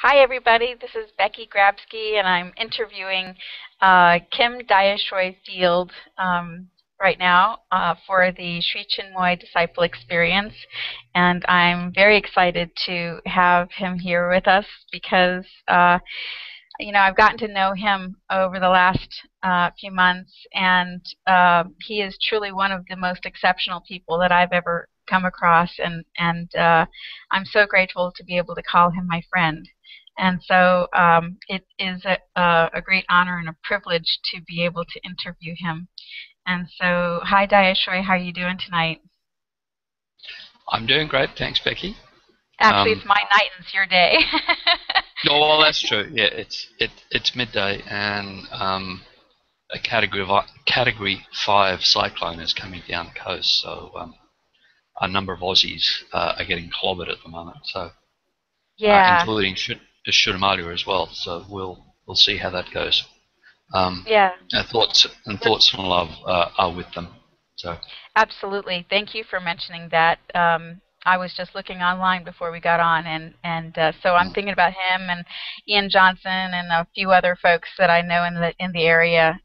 Hi, everybody. This is Becky Grabski, and I'm interviewing Kim Dayashroy Field right now for the Sri Chinmoy Disciple Experience. And I'm very excited to have him here with us because, I've gotten to know him over the last few months, and he is truly one of the most exceptional people that I've ever come across, and I'm so grateful to be able to call him my friend. And so it is a great honor and a privilege to be able to interview him. And so, hi, Dayashroy, how are you doing tonight? I'm doing great, thanks, Becky. Actually, Um, it's my night and it's your day. oh, well, that's true. Yeah, it's midday, and a category 5 cyclone is coming down the coast. So a number of Aussies are getting clobbered at the moment. So Yeah, including Shuramalia as well. So we'll see how that goes. yeah. Our thoughts and love are with them. So Absolutely. Thank you for mentioning that. I was just looking online before we got on, and so I'm mm, thinking about him and Ian Johnson and a few other folks that I know in the area.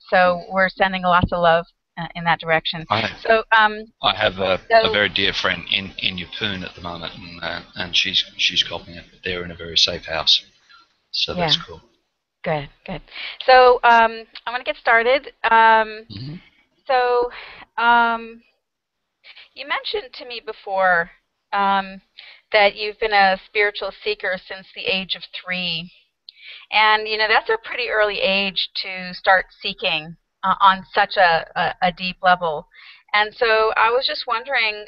So we're sending lots of love in that direction. I So I have a so very dear friend in Yeppoon at the moment, and she's coping it. But they're in a very safe house, so that's yeah, cool. good, good. So I'm going to get started. Hmm. So um, You mentioned to me before um, that you've been a spiritual seeker since the age of 3. And, that's a pretty early age to start seeking on such a deep level. And so I was just wondering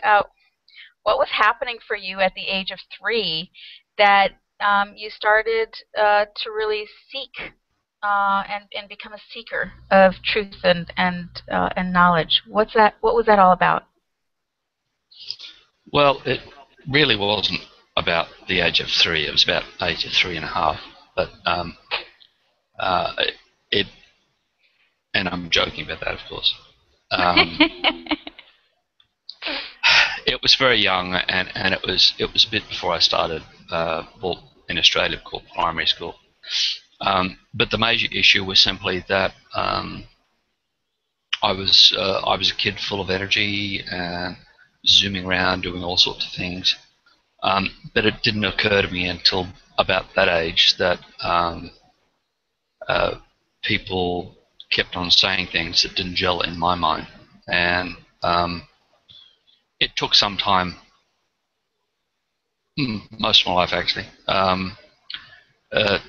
what was happening for you at the age of 3 that you started to really seek and become a seeker of truth and knowledge. What was that all about? Well, it really wasn't about the age of 3. It was about age of 3.5. But uh, it, and I'm joking about that, of course. Um, it was very young, and it was a bit before I started, well, in Australia called primary school. But the major issue was simply that I was a kid full of energy and zooming around, doing all sorts of things. But it didn't occur to me until about that age that uh, people kept on saying things that didn't gel in my mind, and it took some time, most of my life actually,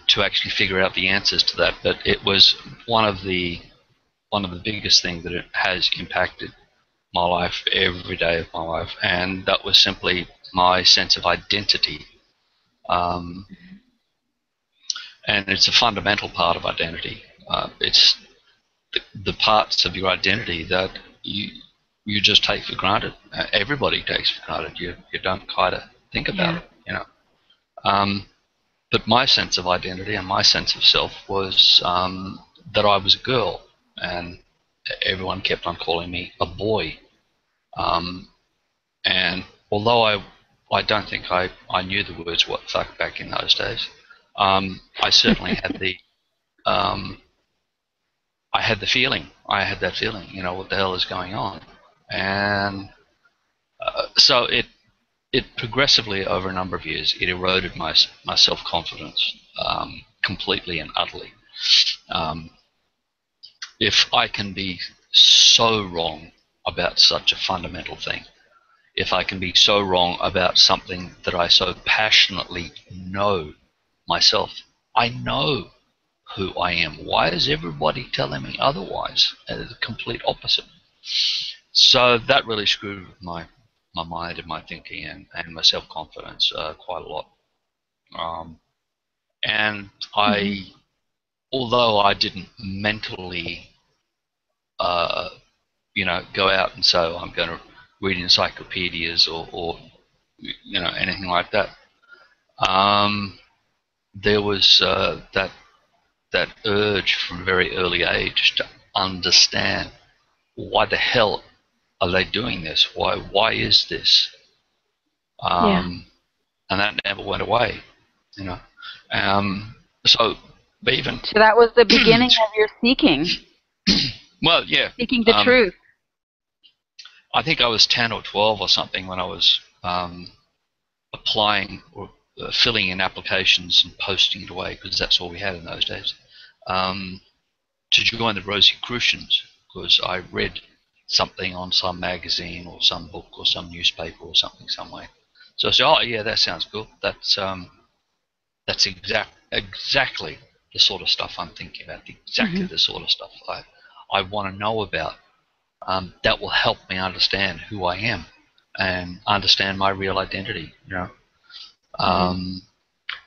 to actually figure out the answers to that. But it was one of the biggest things that it has impacted my life every day of my life, and that was simply my sense of identity. Um, and it's a fundamental part of identity. It's the parts of your identity that you just take for granted. Everybody takes for granted. You don't kind of think about Yeah. it. Um, but my sense of identity and my sense of self was that I was a girl, and everyone kept on calling me a boy. Um, And although I don't think I knew the words "what the fuck" back in those days, I certainly had the um, I had the feeling. I had that feeling. What the hell is going on? And so it progressively over a number of years it eroded my self confidence completely and utterly. Um, if I can be so wrong about such a fundamental thing, if I can be so wrong about something that I so passionately know myself. I know who I am. Why is everybody telling me otherwise? The complete opposite. So that really screwed with my mind and my thinking and my self confidence quite a lot. Um, and Hmm. although I didn't mentally, uh, go out and say, "Oh, I'm going to read encyclopedias or anything like that. Um, there was that urge from a very early age to understand why the hell are they doing this? Why is this? Yeah. Um, and that never went away, you know. So even So that was the beginning of your seeking. well, yeah. Seeking the truth. I think I was 10 or 12 or something when I was applying or filling in applications and posting it away, because that's all we had in those days, to join the Rosicrucians, because I read something on some magazine or some book or some newspaper or something somewhere. So I said, oh yeah, that sounds good. That's exactly the sort of stuff I'm thinking about, exactly the sort of stuff I want to know about. That will help me understand who I am and understand my real identity, you know.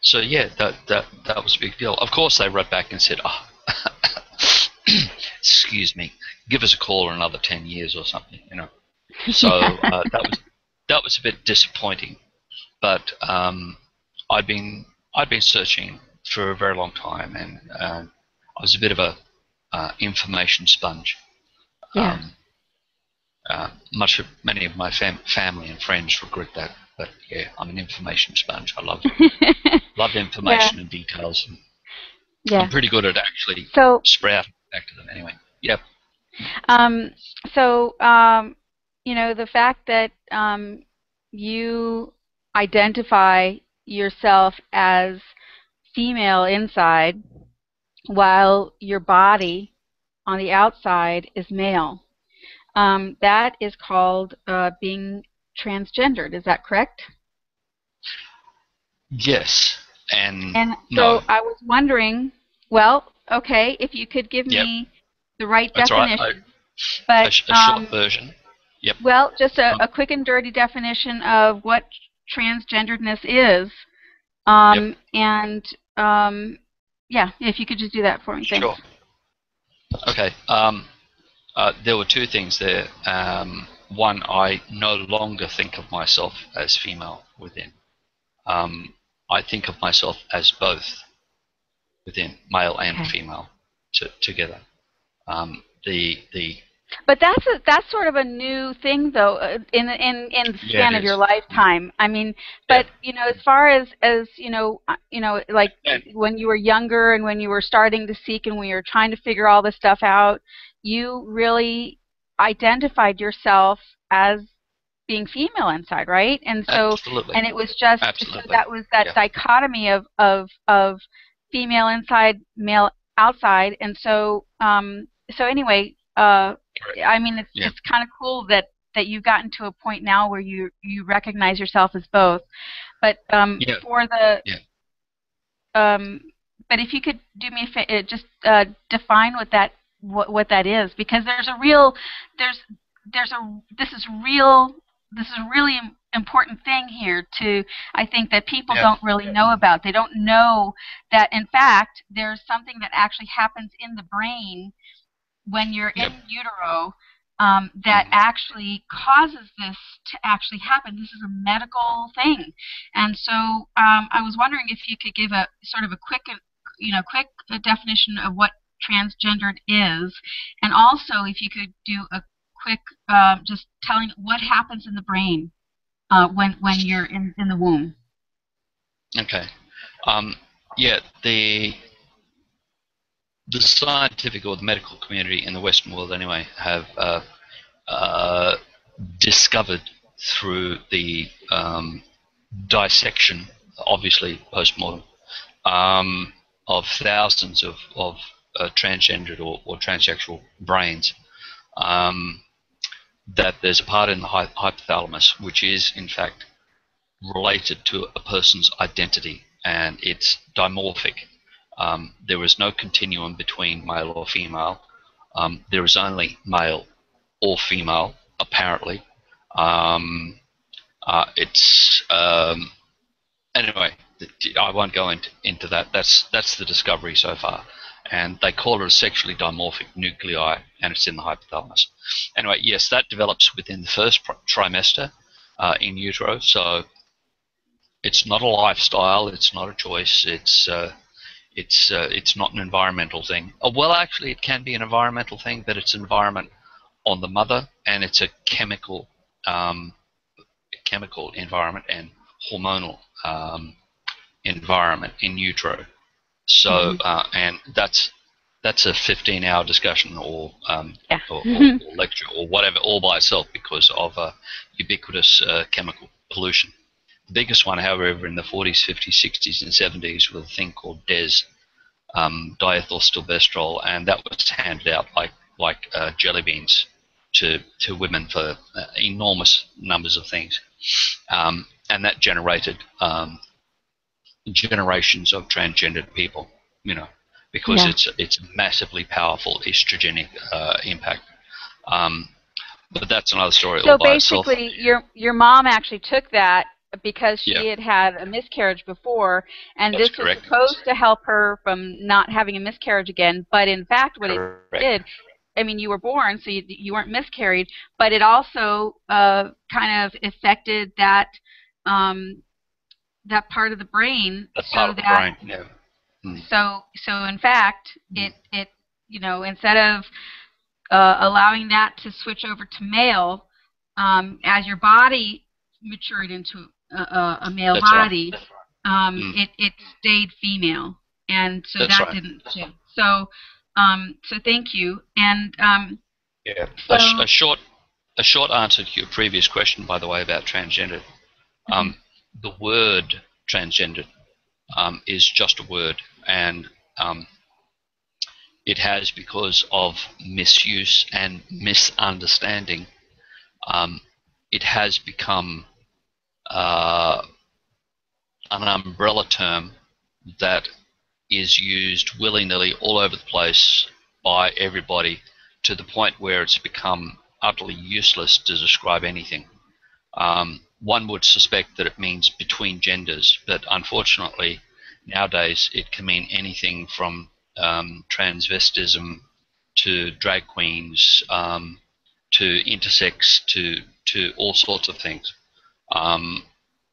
So yeah, that was a big deal. Of course, they wrote back and said, "Oh, excuse me, give us a call in another 10 years or something," you know. So that was a bit disappointing. But I'd been searching for a very long time, and I was a bit of a information sponge. Yeah. Many of my family and friends regret that, but yeah, I'm an information sponge. I love information and details. And I'm pretty good at actually sprouting back to them anyway. Yep. You know, the fact that you identify yourself as female inside while your body on the outside is male, that is called being transgendered. Is that correct? Yes. And so I was wondering, well, okay, if you could give me the right definition. Right. But a short version. Yep. Well, just a quick and dirty definition of what transgenderedness is. Yeah, if you could just do that for me. Thanks. Sure. Okay. There were two things there. One, I no longer think of myself as female within. I think of myself as both within, male and female together. But that's sort of a new thing, though, in the span of your lifetime. I mean, but you know, as far as you know, like when you were younger and when you were starting to seek and when you were trying to figure all this stuff out, you really identified yourself as being female inside, right? And so, absolutely. And it was just that was that dichotomy of female inside, male outside, and so anyway. I mean, it's kind of cool that you've gotten to a point now where you recognize yourself as both. But but if you could do me a favor, just define what that is, because this is a really important thing here I think that people don't really know about. They don't know that, in fact, there's something that actually happens in the brain when you're in utero that actually causes this to actually happen. This is a medical thing. And so I was wondering if you could give a sort of a quick definition of what transgendered is, and also if you could do a quick just telling what happens in the brain when you're in the womb. Okay. The scientific or the medical community in the Western world anyway have discovered through the dissection, obviously post-mortem, of thousands of transgendered or transsexual brains, that there's a part in the hypothalamus which is in fact related to a person's identity, and it's dimorphic. There is no continuum between male or female. There is only male or female, apparently. Anyway, I won't go into that. That's the discovery so far, and they call it a sexually dimorphic nuclei, and it's in the hypothalamus. Anyway, yes, that develops within the first trimester in utero. So it's not a lifestyle. It's not a choice. It's not an environmental thing. Well, actually, it can be an environmental thing, but it's environment on the mother, and it's a chemical environment and hormonal environment in utero. So, and that's a 15-hour discussion or, or lecture or whatever, all by itself because of ubiquitous chemical pollution. The biggest one, however, in the 40s, 50s, 60s, and 70s was a thing called DES, diethylstilbestrol, and that was handed out like jelly beans to women for enormous numbers of things, and that generated generations of transgendered people, because it's massively powerful estrogenic impact. But that's another story all by itself. So basically, your mom actually took that because she had a miscarriage before, and That's this correct. was supposed to help her from not having a miscarriage again. But in fact, what it did, I mean, you were born, so you weren't miscarried, but it also kind of affected that that part of the brain. So in fact, it instead of allowing that to switch over to male, as your body matured into a male body, it stayed female, and so that didn't too. So so thank you. And a short answer to your previous question, by the way, about transgender. The word transgender is just a word, and it has, because of misuse and misunderstanding, it has become an umbrella term that is used willy-nilly all over the place by everybody, to the point where it's become utterly useless to describe anything. One would suspect that it means between genders, but unfortunately nowadays it can mean anything from transvestism to drag queens, to intersex, to all sorts of things.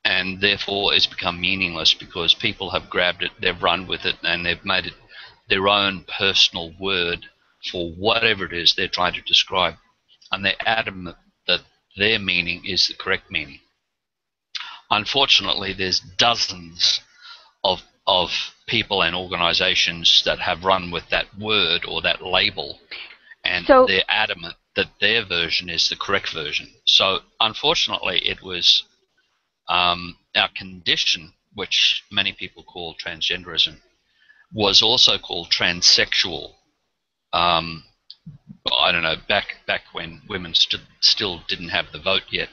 And therefore it's become meaningless because people have grabbed it, they've run with it, and they've made it their own personal word for whatever it is they're trying to describe. And they're adamant that their meaning is the correct meaning. Unfortunately, there's dozens of people and organizations that have run with that word or that label, and they're adamant that their version is the correct version. So unfortunately, it was our condition, which many people call transgenderism, was also called transsexual. I don't know, back when women still didn't have the vote yet.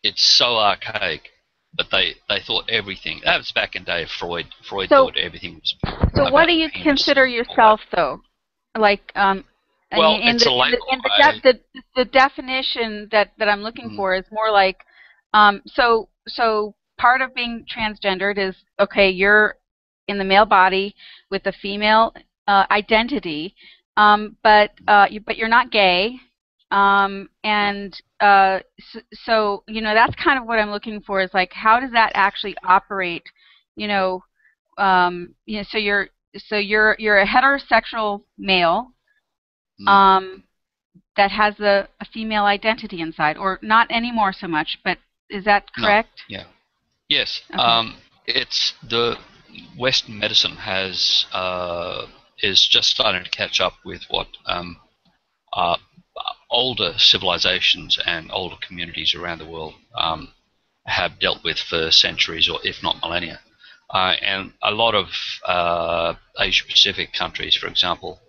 It's so archaic, but they thought everything. That was back in the day of Freud. Freud thought everything was. So what do you consider yourself, though? Like, well, it's a label. The definition that I'm looking for is more like, so part of being transgendered is, okay, you're in the male body with a female identity, but you're not gay, and so that's kind of what I'm looking for, is like, how does that actually operate? So you're a heterosexual male that has a female identity inside, or not anymore so much, but is that correct? No. Yeah. Yes. Okay. It's the Western medicine is just starting to catch up with what older civilizations and older communities around the world have dealt with for centuries, or if not millennia. And a lot of Asia-Pacific countries, for example,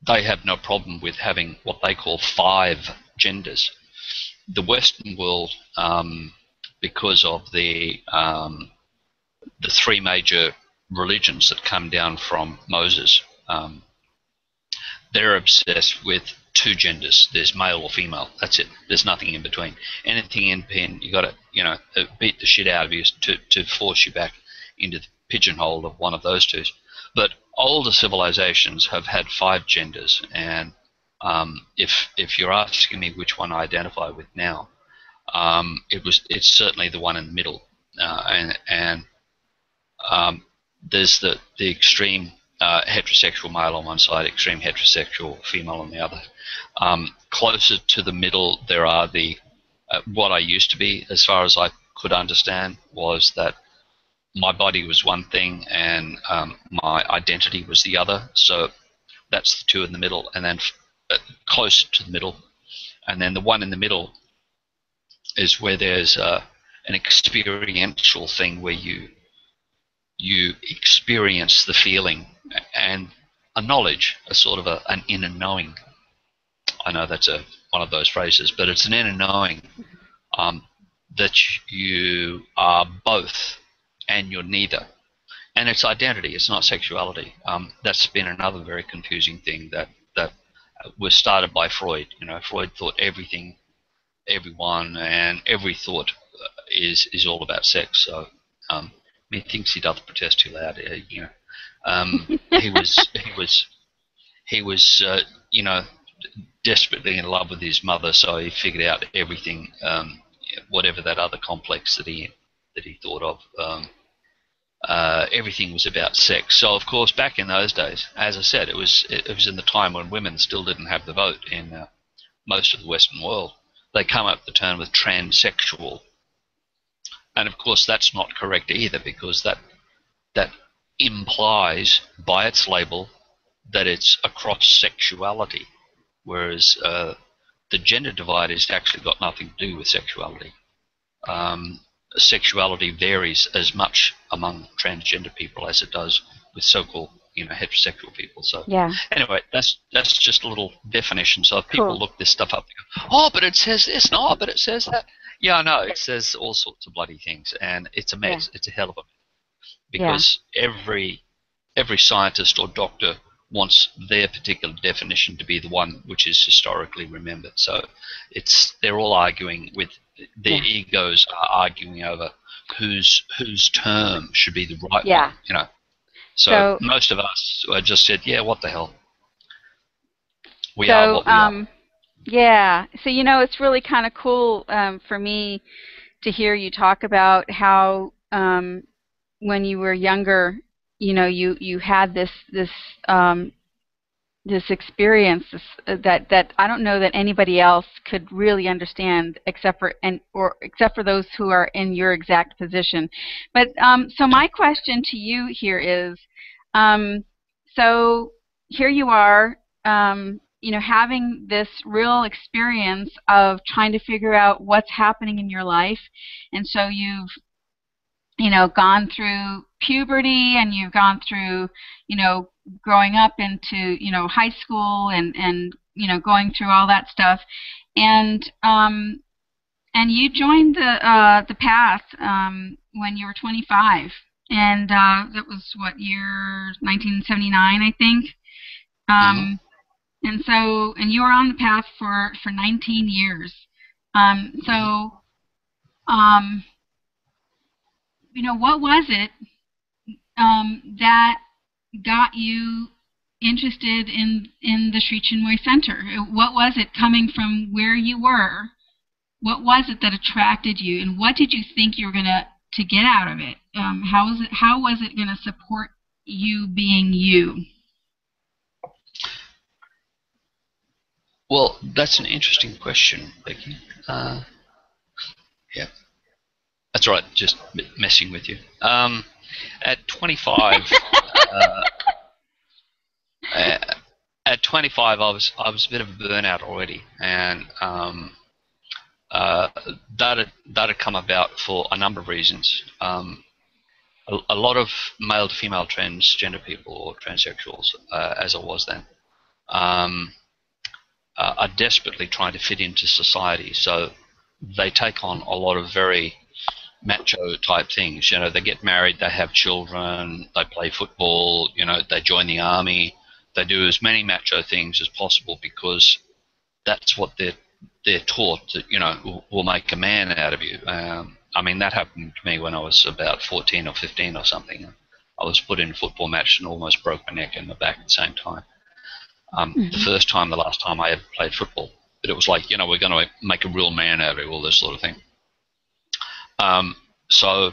they have no problem with having what they call 5 genders. The Western world, because of the 3 major religions that come down from Moses, they're obsessed with 2 genders. There's male or female. That's it. There's nothing in between. Anything in between, you got to beat the shit out of you to force you back into the pigeonhole of one of those 2. But older civilizations have had 5 genders, and if you're asking me which one I identify with now, it's certainly the one in the middle, and there's the extreme heterosexual male on one side, extreme heterosexual female on the other. Closer to the middle, there are the what I used to be, as far as I could understand was that my body was one thing and my identity was the other. So that's the two in the middle, and then close to the middle, and then the one in the middle is where there's an experiential thing where you experience the feeling and a knowledge, a sort of an inner knowing. I know that's one of those phrases, but it's an inner knowing that you are both and you're neither. And it's identity, it's not sexuality. That's been another very confusing thing that was started by Freud. You know, Freud thought everything, everyone, and every thought is all about sex. So methinks he doth protest too loud. You know, he was you know, desperately in love with his mother, so he figured out everything, whatever that other complex that he thought of. Everything was about sex. So of course, back in those days, as I said, it was in the time when women still didn't have the vote in most of the Western world. They come up with the term with transsexual, and of course that's not correct either, because that implies by its label that it's across sexuality, whereas the gender divide has actually got nothing to do with sexuality. Sexuality varies as much among transgender people as it does with so-called, you know, heterosexual people. So yeah. Anyway, that's just a little definition. So if people Cool. look this stuff up, they go, oh, but it says this, no, but it says that. Yeah, I know, it says all sorts of bloody things, and it's a mess. Yeah. It's a hell of a mess, because every scientist or doctor wants their particular definition to be the one which is historically remembered. So they're all arguing with their egos, are arguing over whose term should be the right one, you know. So most of us just said, yeah, what the hell. We are what we are. Yeah. So, you know, it's really kind of cool for me to hear you talk about how when you were younger, you know, you had this experience that I don't know that anybody else could really understand except for those who are in your exact position. But so my question to you here is, so here you are, you know, having this real experience of trying to figure out what's happening in your life, and so you've, you know, gone through puberty, and you've gone through, you know, growing up into, you know, high school, and you know, going through all that stuff, and you joined the path when you were 25, and that was what year? 1979, I think. And so, and you were on the path for 19 years. You know, what was it that got you interested in the Sri Chinmoy Centre? What was it, coming from where you were? What was it that attracted you, and what did you think you were going to get out of it? How was it going to support you being you? Well, that's an interesting question, Becky. Yeah. That's right, just messing with you. At 25, at 25, I was a bit of a burnout already, and that had come about for a number of reasons. A lot of male to female transgender people, or transsexuals, as I was then, are desperately trying to fit into society. So they take on a lot of very macho type things. You know, they get married, they have children, they play football, you know, they join the army, they do as many macho things as possible, because that's what they're taught, that, you know, will make a man out of you. I mean, that happened to me when I was about 14 or 15 or something. I was put in a football match and almost broke my neck and my back at the same time. The last time I ever played football. But it was like, you know, we're going to make a real man out of you, all this sort of thing. So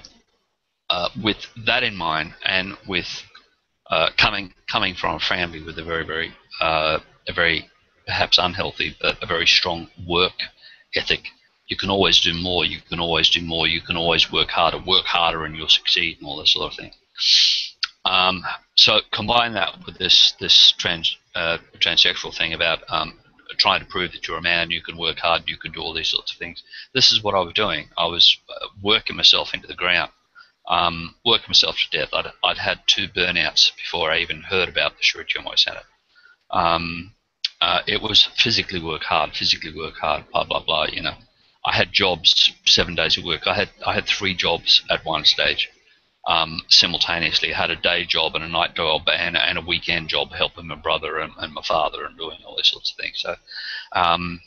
with that in mind, and with coming from a family with a very perhaps unhealthy, but a very strong work ethic, you can always do more, you can always do more, you can always work harder and you'll succeed and all this sort of thing. So combine that with this transsexual thing about trying to prove that you're a man, you can work hard, you can do all these sorts of things. This is what I was doing. I was working myself into the ground, working myself to death. I'd had 2 burnouts before I even heard about the Sri Chinmoy Centre. It was physically work hard, blah, blah, blah, you know. I had jobs 7 days a week. I had 3 jobs at one stage. Simultaneously. I had a day job and a night job and a weekend job helping my brother and my father and doing all these sorts of things. So, and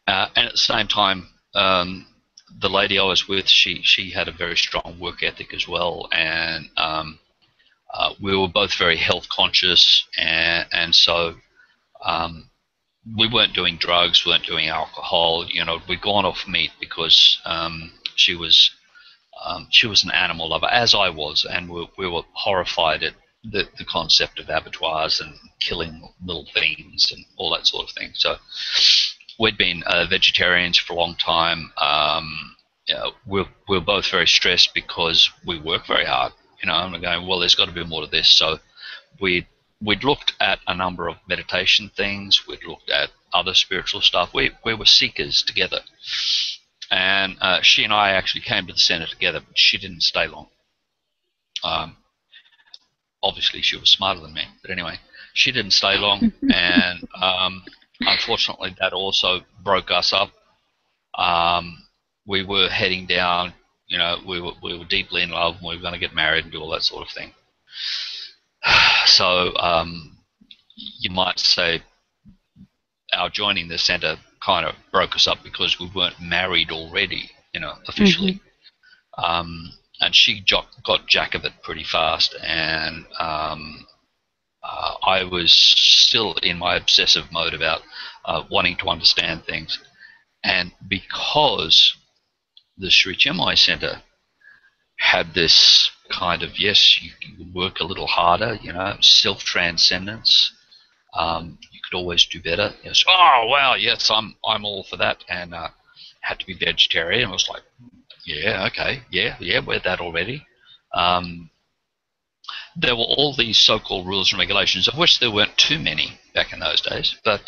at the same time, the lady I was with, she had a very strong work ethic as well, and we were both very health conscious, and so we weren't doing drugs, weren't doing alcohol. You know, we'd gone off meat because she was an animal lover, as I was, and we were horrified at the concept of abattoirs and killing little things and all that sort of thing. So we'd been vegetarians for a long time. We're both very stressed because we work very hard, you know, and we're going, well, there's got to be more to this. So we'd looked at a number of meditation things. We'd looked at other spiritual stuff. We were seekers together. And she and I actually came to the centre together, but she didn't stay long. Obviously, she was smarter than me. But anyway, she didn't stay long. And unfortunately, that also broke us up. We were heading down, you know, we were deeply in love, and we were going to get married and do all that sort of thing. So you might say our joining the centre kind of broke us up because we weren't married already, you know, officially. And she got jack of it pretty fast, and I was still in my obsessive mode about wanting to understand things. And because the Sri Chinmoy Centre had this kind of, yes, you can work a little harder, you know, self-transcendence, you could always do better. Yes. Oh wow, yes, I'm all for that, and had to be vegetarian. I was like, yeah, okay, yeah, we're that already. There were all these so-called rules and regulations, of which there weren't too many back in those days. But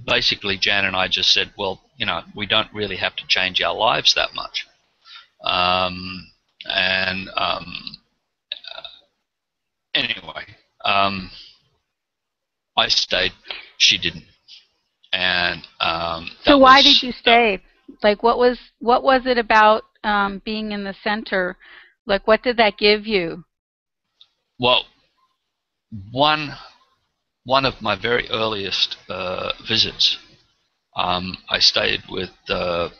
basically, Jan and I just said, well, you know, we don't really have to change our lives that much. Anyway. I stayed. She didn't, and so why did you stay? Like, what was it about being in the centre? Like, what did that give you? Well, one of my very earliest visits, I stayed with. Well,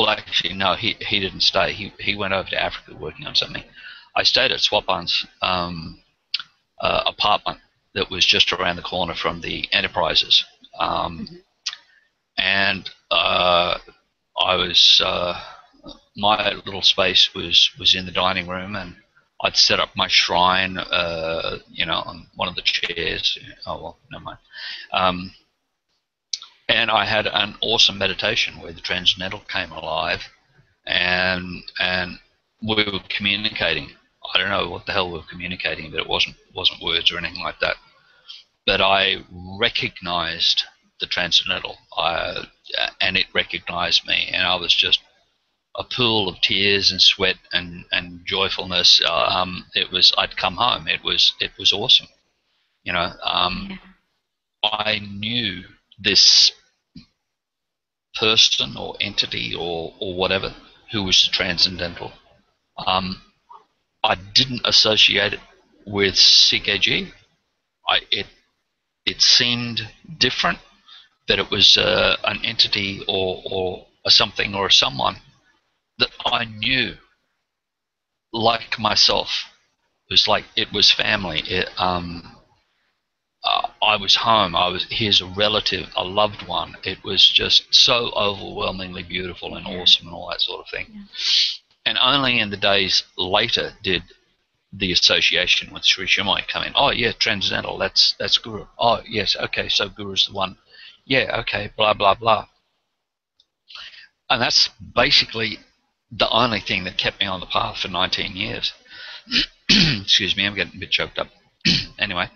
actually, no, he didn't stay. He went over to Africa working on something. I stayed at Swapan's apartment that was just around the corner from the Enterprises, and I was my little space was in the dining room, and I'd set up my shrine, you know, on one of the chairs. Oh well, never mind. And I had an awesome meditation where the transcendental came alive, and we were communicating. I don't know what the hell we were communicating, but it wasn't words or anything like that. But I recognized the transcendental, and it recognized me, and I was just a pool of tears and sweat and joyfulness. I'd come home. It was awesome. You know, I knew this person or entity or whatever who was transcendental. I didn't associate it with CKG. It seemed different, that it was an entity or a something or a someone that I knew, like myself. It was like it was family. I was home. Here's a relative, a loved one. It was just so overwhelmingly beautiful and awesome and all that sort of thing. Yeah. And only in the days later did the association with Sri Chinmoy come in. Oh yeah, transcendental. That's Guru. Oh yes, okay. So Guru's the one, yeah, okay, blah, blah, blah. And that's basically the only thing that kept me on the path for 19 years. Excuse me, I'm getting a bit choked up. Anyway,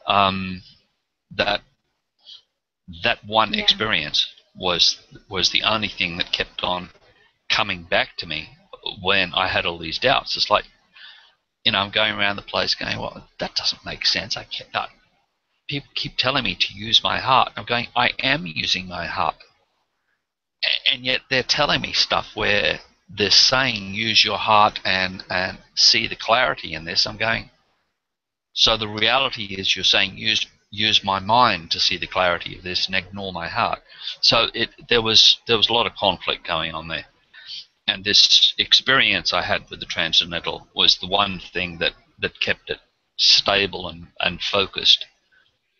that one experience was the only thing that kept on coming back to me when I had all these doubts. It's like, I'm going around the place going, well, that doesn't make sense. People keep telling me to use my heart. I'm going, I am using my heart. And yet they're telling me stuff where they're saying use your heart and see the clarity in this. I'm going, so the reality is you're saying use my mind to see the clarity of this and ignore my heart. So there was a lot of conflict going on there. And this experience I had with the Transcendental was the one thing that kept it stable and focused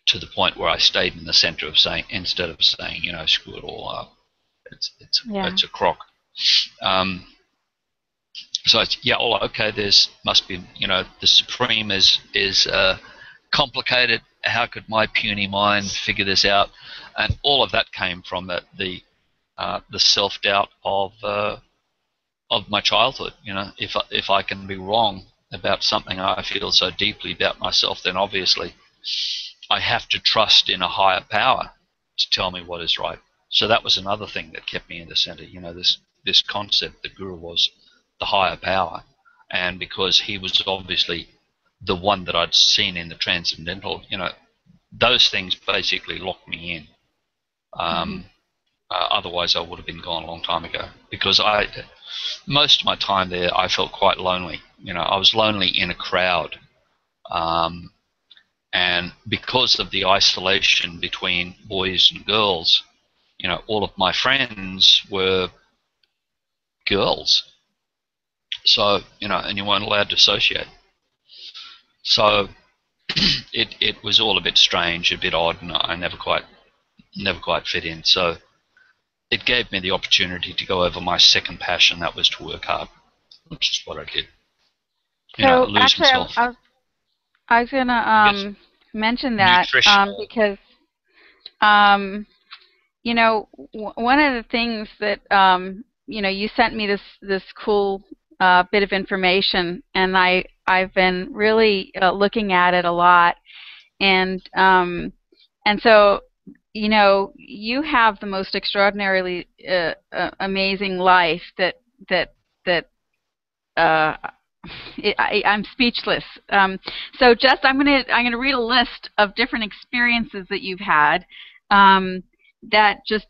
to the point where I stayed in the center of saying, instead of saying, screw it all up. It's a crock. So it's, okay. Must be, the Supreme is complicated. How could my puny mind figure this out? And all of that came from the self-doubt of my childhood. If I can be wrong about something I feel so deeply about myself, then obviously I have to trust in a higher power to tell me what is right. So that was another thing that kept me in the center. This concept that Guru was the higher power, and because he was obviously the one that I'd seen in the Transcendental, those things basically locked me in. Otherwise, I would have been gone a long time ago, because most of my time there, I felt quite lonely. I was lonely in a crowd, and because of the isolation between boys and girls, all of my friends were girls. So, and you weren't allowed to associate. So it was all a bit strange, a bit odd, and I never quite fit in. So it gave me the opportunity to go over my second passion, that was to work hard, which is what I did. So actually, I was going to mention that because, one of the things that, you sent me this cool bit of information, and I've been really looking at it a lot, and so you have the most extraordinarily amazing life that I'm speechless. So just I'm gonna read a list of different experiences that you've had that just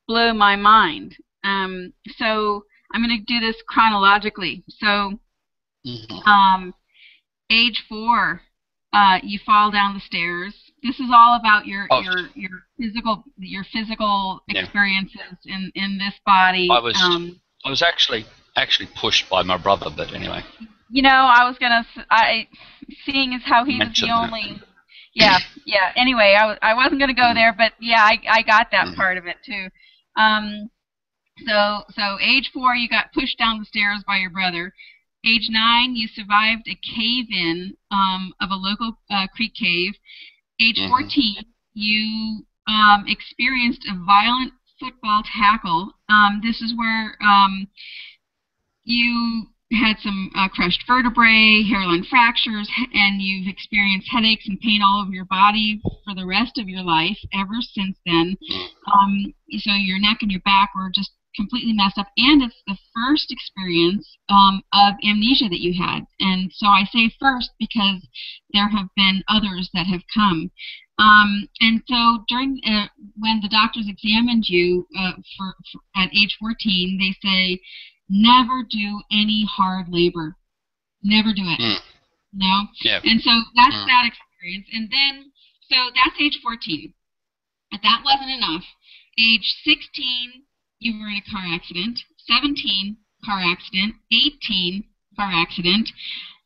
blow my mind. So I'm going to do this chronologically. So, age 4, you fall down the stairs. This is all about your physical experiences in this body. I was actually pushed by my brother, but anyway. I was seeing as how he was the only. Yeah. Anyway, I wasn't going to go there, but yeah, I got that part of it too. So age 4, you got pushed down the stairs by your brother. Age 9, you survived a cave-in of a local creek cave. Age 14, you experienced a violent football tackle. This is where you had some crushed vertebrae, hairline fractures, and you've experienced headaches and pain all over your body for the rest of your life ever since then. So your neck and your back were just completely messed up, and it's the first experience of amnesia that you had. And so I say first because there have been others that have come. And so during when the doctors examined you at age 14, they say, never do any hard labor. Never do it. No? Yeah. And so that's that experience. And then, so that's age 14. But that wasn't enough. Age 16, you were in a car accident. 17, car accident. 18, car accident.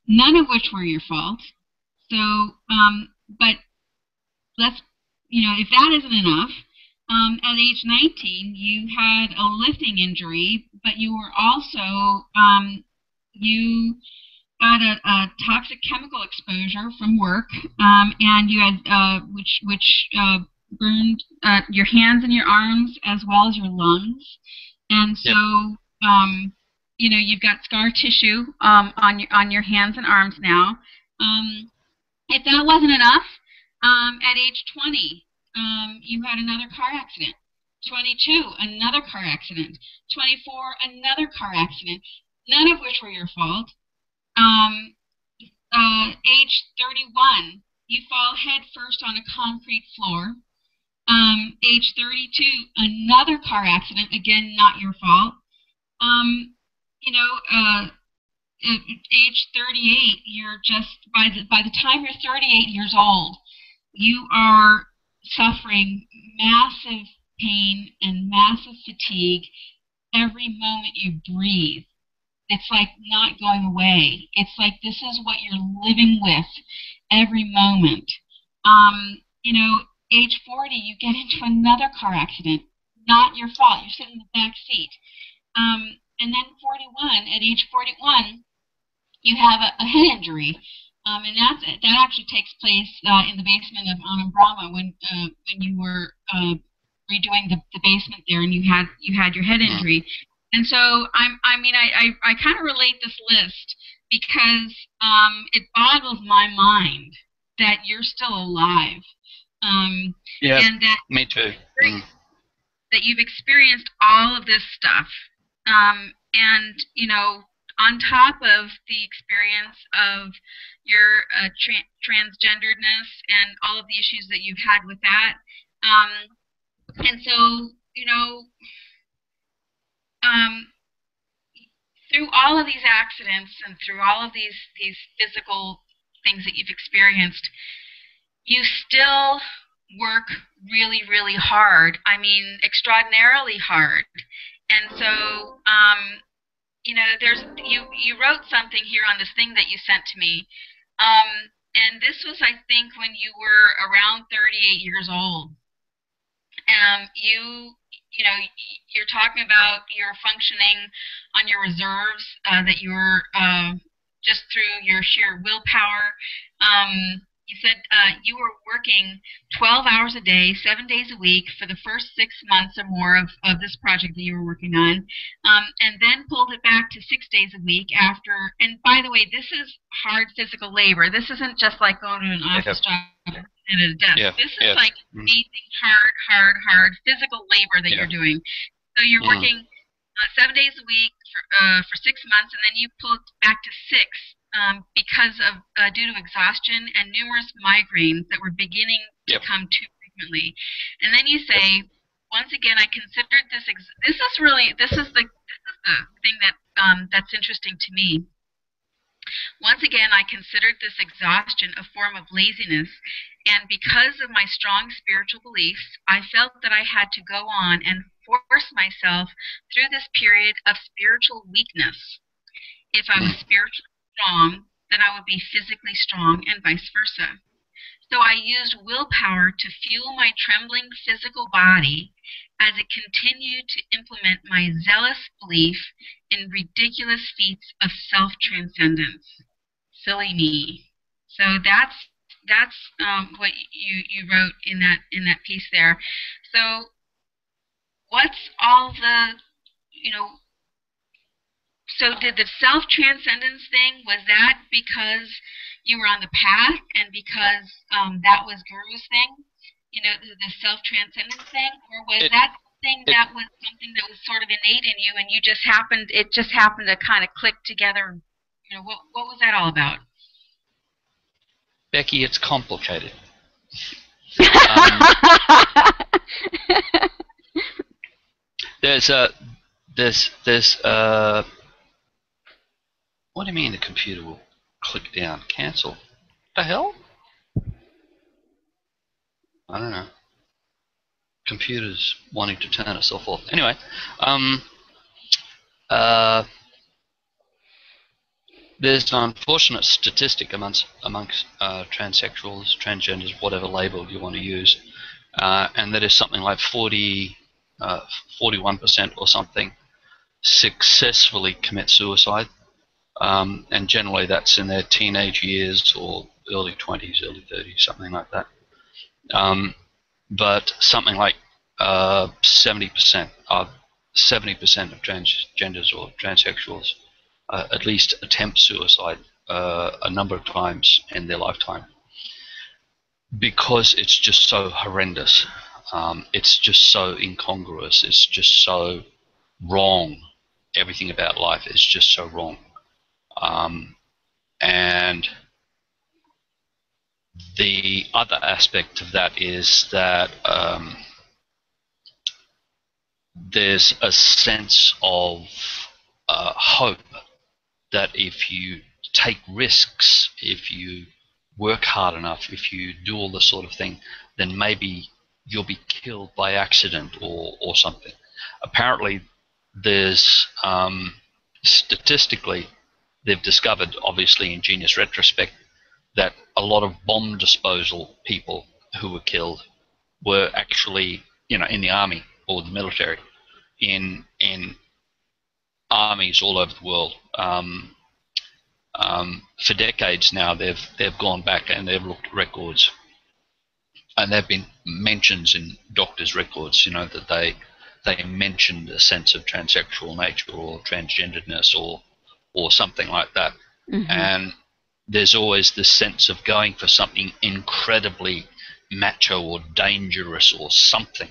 None of which were your fault. So, but let's, if that isn't enough, at age 19, you had a lifting injury, but you were also, you got a toxic chemical exposure from work, and you had, which burned your hands and your arms as well as your lungs, and so you've got scar tissue on your hands and arms now. If that wasn't enough, at age 20, you had another car accident. 22, another car accident. 24, another car accident. None of which were your fault. Age 31, you fall head first on a concrete floor. Age 32, another car accident, again, not your fault. At age 38, you're just, by the time you're 38 years old, you are suffering massive pain and massive fatigue every moment you breathe. It's like not going away. It's like this is what you're living with every moment. Age 40, you get into another car accident. Not your fault. You're sitting in the back seat. And then 41, at age 41, you have a head injury. And that actually takes place in the basement of Anand Brahma when you were redoing the basement there, and you had your head injury. And so I kind of relate this list because it boggles my mind that you're still alive. Yeah, and that me too. That you've experienced all of this stuff, and on top of the experience of your transgenderedness and all of the issues that you've had with that, and so through all of these accidents and through all of these physical things that you've experienced, you still work really, really hard. I mean, extraordinarily hard. And so, you wrote something here on this thing that you sent to me. And this was, I think, when you were around 38 years old. You're talking about your functioning on your reserves, that you were just through your sheer willpower. You said you were working 12 hours a day, 7 days a week for the first 6 months or more of this project that you were working on, and then pulled it back to 6 days a week after. And by the way, this is hard physical labor. This isn't just like going to an office job and at a desk. This is like amazing, hard physical labor that you're doing. So you're working 7 days a week for 6 months, and then you pulled back to 6. Because of due to exhaustion and numerous migraines that were beginning to come too frequently. And then you say, once again, I considered this. This is the thing that that's interesting to me. Once again, I considered this exhaustion a form of laziness, and because of my strong spiritual beliefs, I felt that I had to go on and force myself through this period of spiritual weakness. If I was spiritually strong, then I would be physically strong, and vice versa. So I used willpower to fuel my trembling physical body as it continued to implement my zealous belief in ridiculous feats of self-transcendence. Silly me. So that's what you wrote in that piece there. So what's all the So did the self-transcendence thing, was that because you were on the path and because that was Guru's thing, the self-transcendence thing, or was that something that was sort of innate in you and it just happened to kind of click together? What was that all about? Becky, it's complicated. There's what do you mean the computer will click down? Cancel? What the hell? I don't know. Computers wanting to turn itself off. Anyway, there's an unfortunate statistic amongst transsexuals, transgenders, whatever label you want to use, and that is something like 41% or something successfully commit suicide. And generally that's in their teenage years or early 20s, early 30s, something like that. but something like 70% of 70% of transgenders or transsexuals at least attempt suicide a number of times in their lifetime, because it's just so horrendous. It's just so incongruous. It's just so wrong. Everything about life is just so wrong. And the other aspect of that is that there's a sense of hope that if you take risks, if you work hard enough, if you do all this sort of thing, then maybe you'll be killed by accident or something. Apparently, there's statistically, they've discovered, obviously in genius retrospect, that a lot of bomb disposal people who were killed were actually, in the army or the military, in armies all over the world. For decades now, they've gone back and they've looked at records, and there have been mentions in doctors' records, that they mentioned a sense of transsexual nature or transgenderedness or something like that. Mm-hmm. And there's always this sense of going for something incredibly macho or dangerous or something,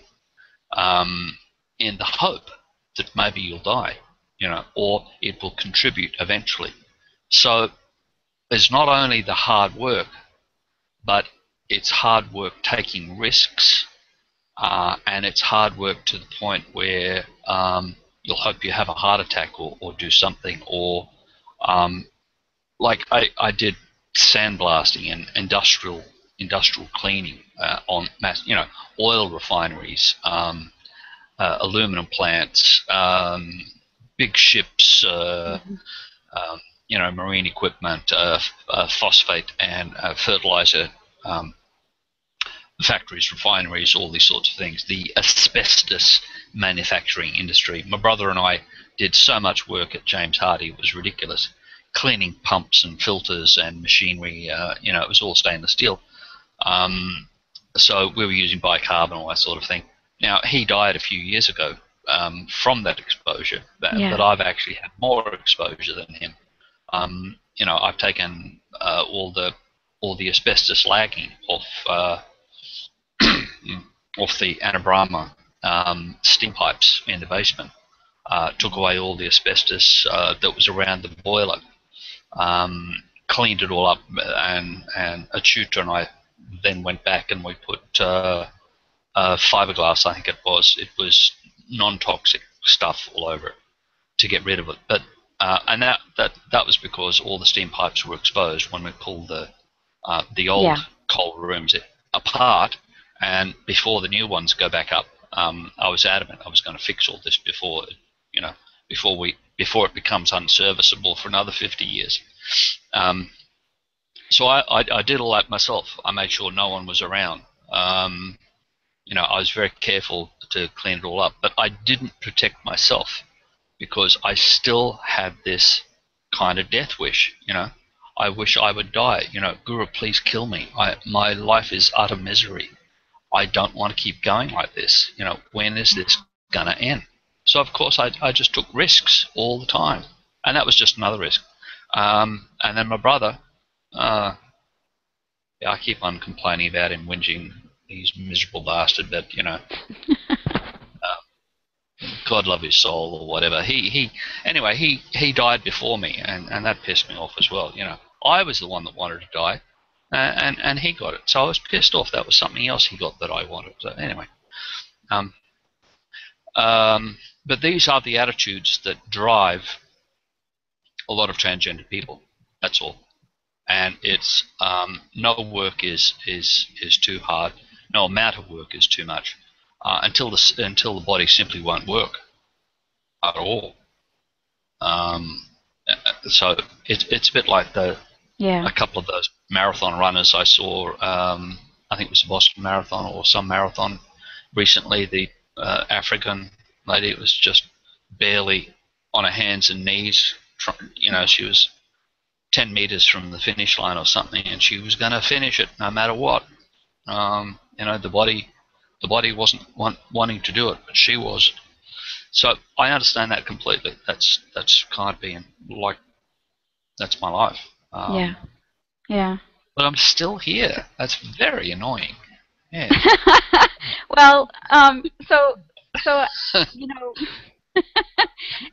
in the hope that maybe you'll die, or it will contribute eventually. So it's not only the hard work, but it's hard work taking risks, and it's hard work to the point where you'll hope you have a heart attack or do something, or like I did sandblasting and industrial cleaning on mass, oil refineries, aluminum plants, big ships, marine equipment, phosphate and fertilizer factories, refineries, all these sorts of things. The asbestos manufacturing industry. My brother and I did so much work at James Hardie, it was ridiculous. Cleaning pumps and filters and machinery, it was all stainless steel. So we were using bicarbon, all that sort of thing. Now, he died a few years ago from that exposure, but I've actually had more exposure than him. I've taken all the asbestos lagging off the Anabrama steam pipes in the basement. Took away all the asbestos that was around the boiler, cleaned it all up, and a tutor and I then went back and we put fiberglass, I think it was non-toxic stuff all over it to get rid of it. But and that was because all the steam pipes were exposed when we pulled the old coal rooms apart, and before the new ones go back up. I was adamant I was going to fix all this before it becomes unserviceable for another 50 years. So I did all that myself. I made sure no one was around. I was very careful to clean it all up, but I didn't protect myself because I still had this kind of death wish. I wish I would die. Guru, please kill me. My life is utter misery. I don't want to keep going like this. When is this going to end? So, of course, I just took risks all the time. And that was just another risk. And then my brother, I keep on complaining about him, whinging. He's a miserable bastard, but, God love his soul or whatever. He died before me, and that pissed me off as well. I was the one that wanted to die. And he got it, so I was pissed off. That was something else he got that I wanted. So anyway, but these are the attitudes that drive a lot of transgender people. That's all. And it's no work is too hard. No amount of work is too much until the body simply won't work at all. So it's a bit like a couple of those marathon runners I saw. I think it was the Boston Marathon or some marathon recently. The African lady was just barely on her hands and knees. She was 10 meters from the finish line or something, and she was going to finish it no matter what. The body The body wasn't wanting to do it, but she was. So I understand that completely. That's kind of being like, that's my life. Yeah. Yeah. But I'm still here. That's very annoying. Yeah. Well, so you know,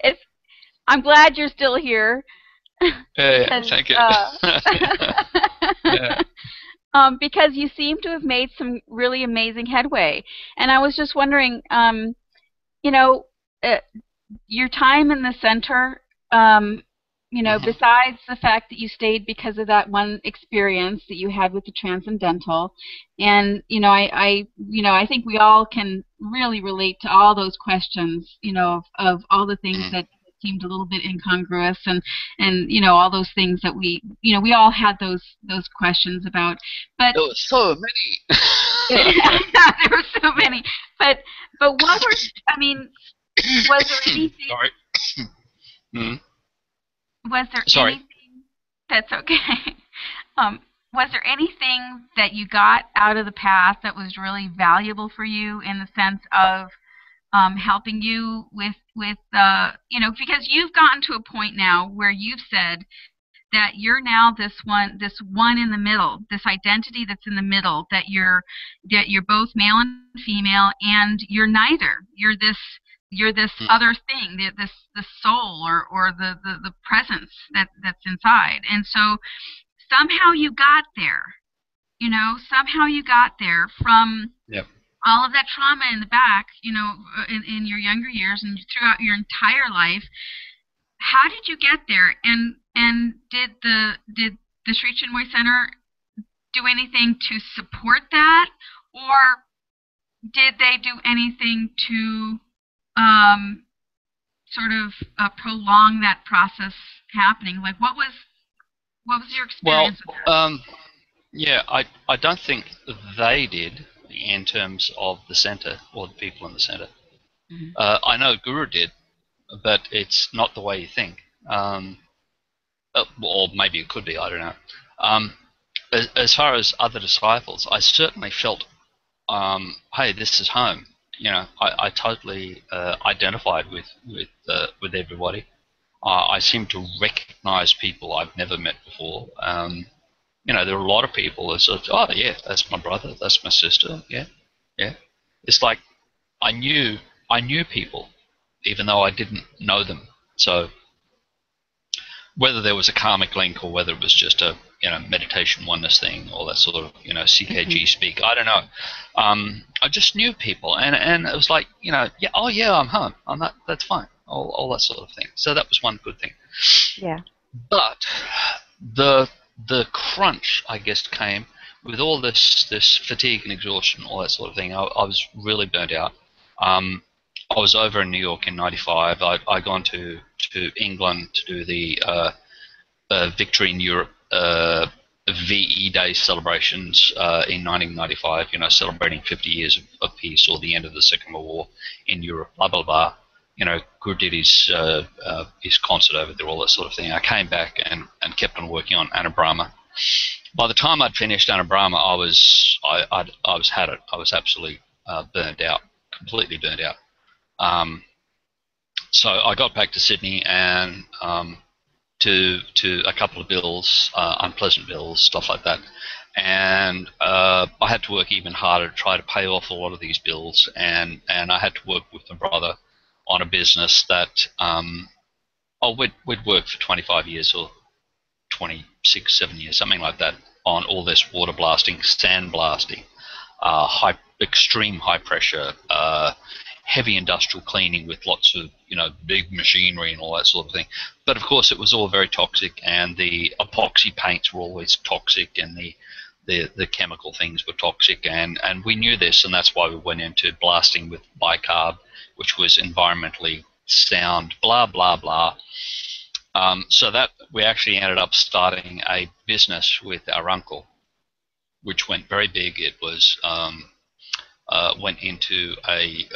it's. I'm glad you're still here. Yeah, Because, thank you. Yeah. because you seem to have made some really amazing headway, and I was just wondering, you know, uh, your time in the center, besides the fact that you stayed because of that one experience that you had with the transcendental, and I think we all can really relate to all those questions, of all the things that seemed a little bit incongruous, and all those things that we all had those questions about, but There were so many. there were so many, but what were, I mean, was there anything? Sorry. Mm. Was there Sorry. anything? That's okay. Was there anything that you got out of the path that was really valuable for you in the sense of helping you with because you've gotten to a point now where you've said that you're now this one in the middle, this identity that's in the middle, that you're both male and female, and you're neither. You're this other thing, this soul or the presence that's inside. And so somehow you got there. Somehow you got there from all of that trauma in the back, in your younger years and throughout your entire life. How did you get there? And did the Sri Chinmoy Centre do anything to support that, or did they do anything to sort of prolong that process happening? Like, what was your experience with that? Yeah, I don't think they did in terms of the centre or the people in the centre. Mm-hmm. I know Guru did, but it's not the way you think. Or maybe it could be, I don't know. As far as other disciples, I certainly felt, hey, this is home. I totally identified with everybody. I seem to recognise people I've never met before. There are a lot of people that sort of, oh yeah, that's my brother, that's my sister, yeah. It's like I knew people, even though I didn't know them. So whether there was a karmic link or whether it was just a meditation oneness thing or that sort of CKG speak, I don't know. I just knew people, and it was like yeah, oh yeah, I'm home, that's fine, all that sort of thing. So that was one good thing. Yeah. But the crunch, I guess, came with all this fatigue and exhaustion, all that sort of thing. I was really burnt out. I was over in New York in '95. I'd gone to England to do the Victory in Europe VE Day celebrations in 1995. Celebrating 50 years of peace or the end of the Second World War in Europe. Blah blah blah. Guru did his concert over there, all that sort of thing. I came back and kept on working on Anna Brahma. By the time I'd finished Anna Brahma, I was had it. I was absolutely burned out, completely burned out. So I got back to Sydney and to a couple of bills, unpleasant bills, stuff like that. And I had to work even harder to try to pay off a lot of these bills. And I had to work with my brother on a business that we'd worked for 25 years or 26, 7 years, something like that, on all this water blasting, sand blasting, extreme high pressure, heavy industrial cleaning with lots of big machinery and all that sort of thing. But of course it was all very toxic, and the epoxy paints were always toxic, and the chemical things were toxic, and we knew this, and that's why we went into blasting with bicarb, which was environmentally sound, blah blah blah. So that we actually ended up starting a business with our uncle, which went very big. It was went into a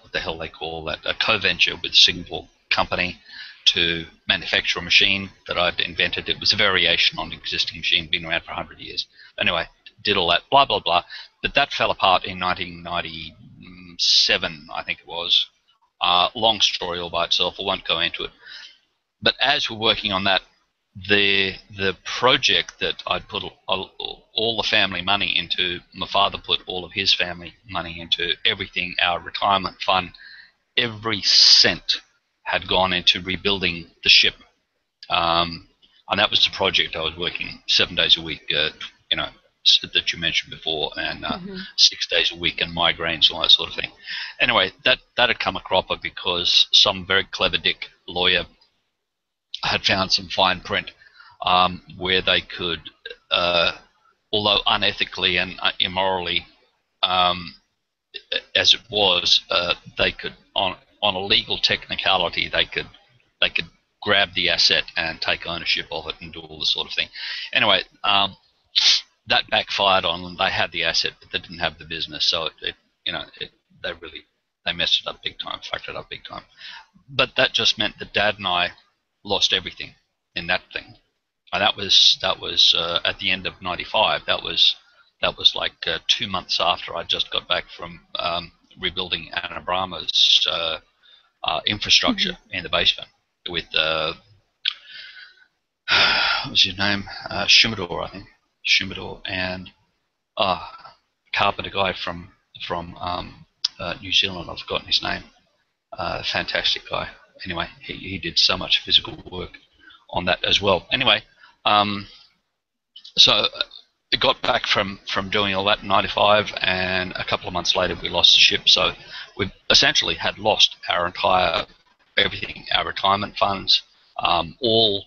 what the hell they call that, a co-venture with a Singapore company to manufacture a machine that I'd invented. It was a variation on an existing machine, been around for 100 years. Anyway, did all that, blah, blah, blah. but that fell apart in 1997, I think it was. Long story all by itself. I won't go into it. But as we're working on that, the project that I'd put all the family money into, my father put all of his family money into, everything, our retirement fund, every cent had gone into rebuilding the ship. And that was the project I was working 7 days a week, that you mentioned before, and 6 days a week, and migraines, all that sort of thing. Anyway, that had come a cropper because some very clever dick lawyer had found some fine print where they could, although unethically and immorally, as it was, they could, on a legal technicality, they could grab the asset and take ownership of it and do all this sort of thing. Anyway, that backfired on them. They had the asset, but they didn't have the business, so they messed it up big time, fucked it up big time. But that just meant that Dad and I lost everything in that thing, and that was at the end of '95. That was like 2 months after I just got back from rebuilding Anna Brahma's infrastructure in the basement with what was his name? Shumador, I think. Shumador and carpenter guy from New Zealand. I've forgotten his name. Fantastic guy. Anyway, he did so much physical work on that as well. Anyway, so it got back from doing all that in '95, and a couple of months later we lost the ship. So we essentially had lost our entire everything, our retirement funds, all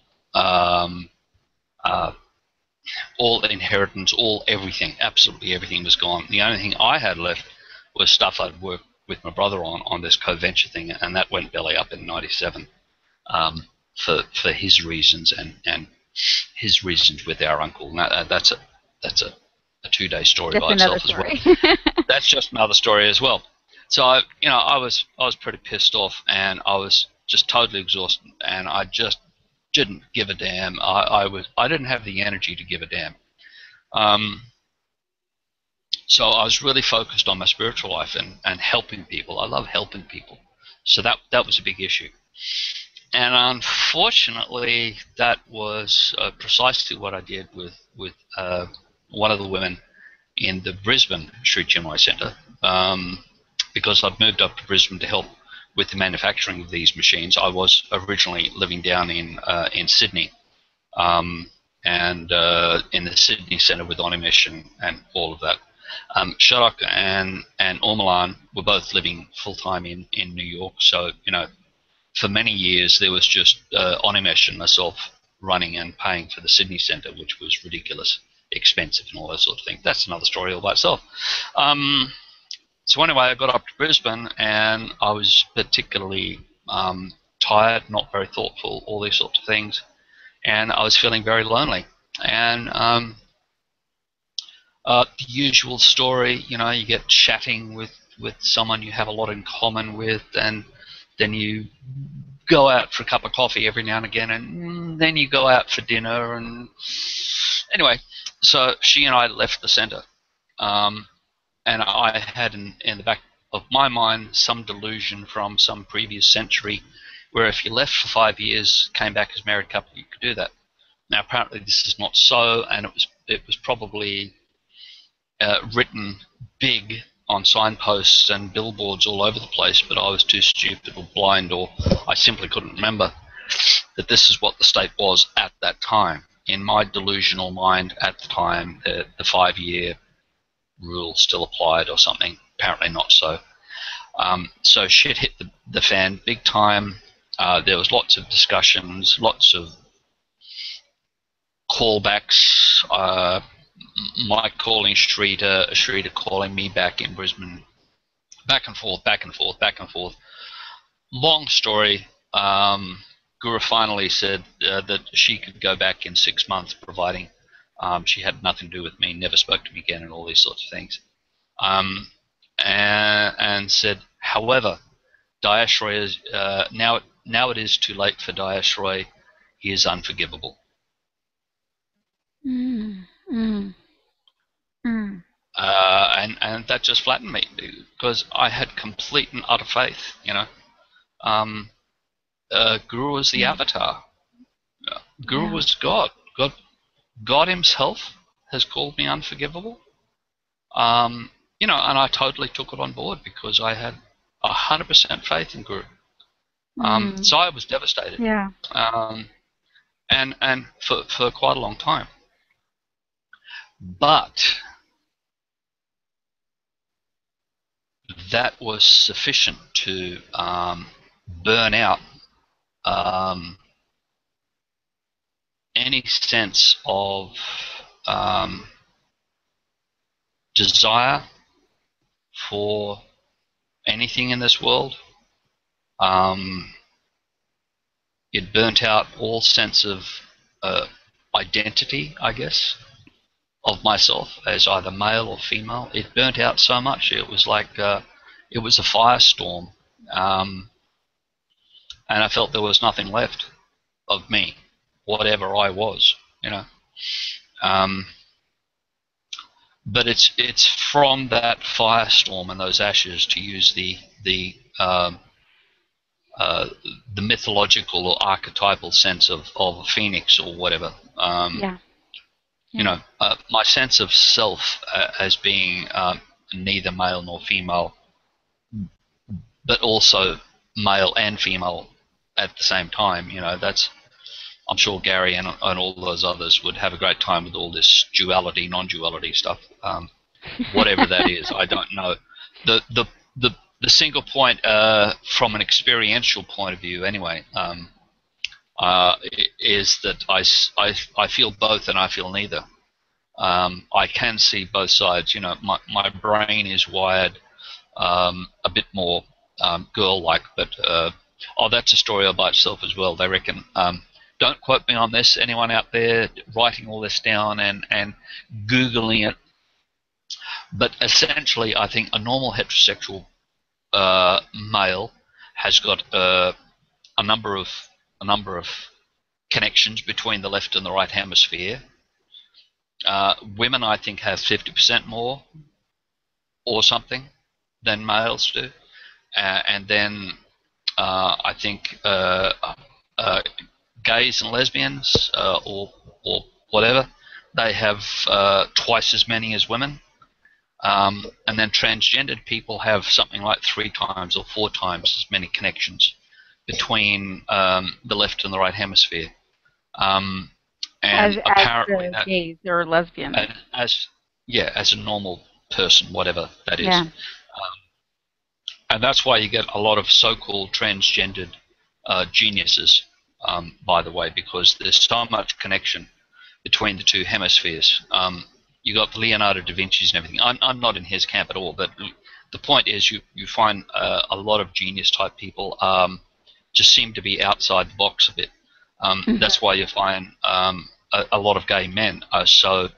inheritance, everything, absolutely everything was gone. The only thing I had left was stuff I'd worked with my brother on this co-venture thing, and that went belly up in '97 for his reasons and his reasons with our uncle. Now, that's a 2-day story just by itself as well. That's just another story as well. So I was pretty pissed off, and I was just totally exhausted, and I just didn't give a damn. I didn't have the energy to give a damn. So I was really focused on my spiritual life and helping people. I love helping people. So that was a big issue. And unfortunately, that was precisely what I did with one of the women in the Brisbane Sri Chinmoy Centre, because I'd moved up to Brisbane to help with the manufacturing of these machines. I was originally living down in Sydney, and in the Sydney Centre with Onimesh and all of that. Sharak and Ormalan were both living full-time in New York, so, for many years there was just Onimesh and myself running and paying for the Sydney Centre, which was ridiculous, expensive and all that sort of thing. That's another story all by itself. So anyway, I got up to Brisbane, and I was particularly tired, not very thoughtful, all these sorts of things, and I was feeling very lonely. And the usual story, you get chatting with someone you have a lot in common with, and then you go out for a cup of coffee every now and again, and then you go out for dinner. And anyway, so she and I left the centre. And I had in the back of my mind some delusion from some previous century where if you left for 5 years, came back as a married couple, you could do that. Now, apparently this is not so, and it was probably written big on signposts and billboards all over the place, but I was too stupid or blind, or I simply couldn't remember that this is what the state was at that time. In my delusional mind at the time, the 5-year rule still applied or something. Apparently not so. So shit hit the fan big time. There was lots of discussions, lots of callbacks, Mike calling Shrita calling me back in Brisbane, back and forth. Long story. Gura finally said that she could go back in 6 months, providing she had nothing to do with me, never spoke to me again, and all these sorts of things. And said, however, Dayashroy is now it is too late for Dayashroy. He is unforgivable. And that just flattened me because I had complete and utter faith. Guru was the avatar. Guru was God. God himself has called me unforgivable. And I totally took it on board because I had 100% faith in Guru. So I was devastated. Yeah. And for quite a long time. But that was sufficient to burn out any sense of desire for anything in this world. It burnt out all sense of identity, I guess, of myself as either male or female. It burnt out so much. It was like it was a firestorm, and I felt there was nothing left of me, whatever I was, But it's from that firestorm and those ashes, to use the mythological or archetypal sense of a phoenix or whatever. My sense of self as being neither male nor female, but also male and female at the same time. That's, I'm sure Gary and all those others would have a great time with all this duality, non-duality stuff. Whatever that is, I don't know. The single point, from an experiential point of view, anyway, is that I feel both and I feel neither. I can see both sides. My brain is wired a bit more girl-like, but that's a story all by itself as well. They reckon. Don't quote me on this. Anyone out there writing all this down and Googling it. But essentially, I think a normal heterosexual male has got a number of connections between the left and the right hemisphere. Women, I think, have 50% more or something than males do. And then I think gays and lesbians or whatever, they have twice as many as women. And then transgendered people have something like 3 times or 4 times as many connections between the left and the right hemisphere. And apparently as gays or lesbians. As a normal person, whatever that is. Yeah. And that's why you get a lot of so-called transgendered geniuses, by the way, because there's so much connection between the 2 hemispheres. You got Leonardo da Vinci's and everything. I'm not in his camp at all, but the point is you find a lot of genius type people just seem to be outside the box a bit. That's why you find a lot of gay men are so